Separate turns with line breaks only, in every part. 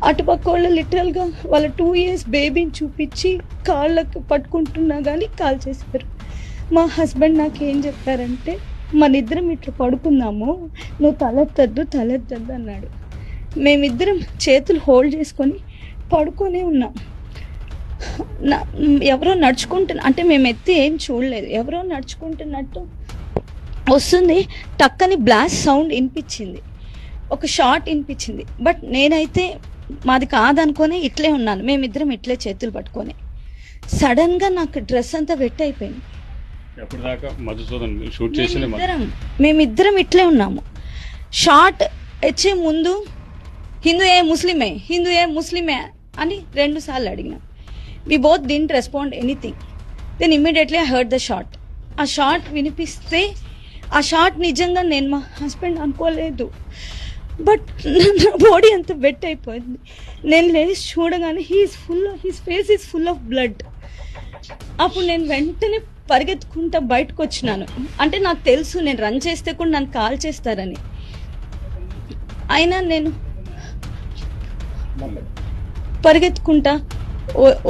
అటుపక్క వాళ్ళు లిటరల్గా వాళ్ళ 2 years బేబీని చూపించి కాళ్ళకి పట్టుకుంటున్నా కానీ కాల్ చేశారు. మా హస్బెండ్ నాకేం చెప్పారంటే, మన ఇద్దరం ఇట్లా పడుకుందాము, నువ్వు తలెత్తద్దు అన్నాడు. మేమిద్దరం చేతులు హోల్డ్ చేసుకొని పడుకొనే ఉన్నాం. ఎవరో అంటే మేము ఎత్తి ఏం చూడలేదు, ఎవరో నడుచుకుంటున్నట్టు వస్తుంది. టక్కని బ్లాస్ట్ సౌండ్ వినిపించింది, ఒక షాట్ వినిపించింది. బట్ నేనైతే మాది కాదనుకొని ఇట్లే ఉన్నాను. మేమిద్దరం ఇట్లే చేతులు పట్టుకొని సడన్గా నాకు డ్రెస్ అంతా వెట్ అయిపోయింది. మేమిద్దరం ఇట్లే ఉన్నాము. షాట్ వచ్చే ముందు హిందూ ఏ ముస్లిమే అని 2 సార్లు అడిగినాం. We both didn't respond anything. Then immediately I heard the shot. ఆ షాట్ వినిపిస్తే ఆ షాట్ నిజంగా నేను మా హస్బెండ్ అనుకోలేదు. బట్ నా బాడీ అంత వెట్ అయిపోయింది. నేను లేచి చూడగానే his face is full of blood. అప్పుడు నేను వెంటనే పరిగెత్తుకుంటా బయటకు వచ్చినాను. అంటే నాకు తెలుసు నేను రన్ చేస్తే కూడా నన్ను కాల్ చేస్తారని. అయినా నేను పరిగెత్తుకుంటా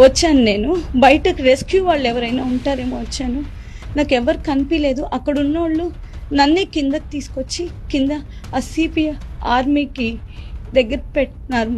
వచ్చాను. నేను బయటకు రెస్క్యూ వాళ్ళు ఎవరైనా ఉంటారేమో వచ్చాను. నాకు ఎవరు కనిపించలేదు. అక్కడ ఉన్నోళ్ళు నన్నే కిందకి తీసుకొచ్చి కింద ఆ సిపిఆర్ ఆర్మీకి దగ్గర పెట్టినారు.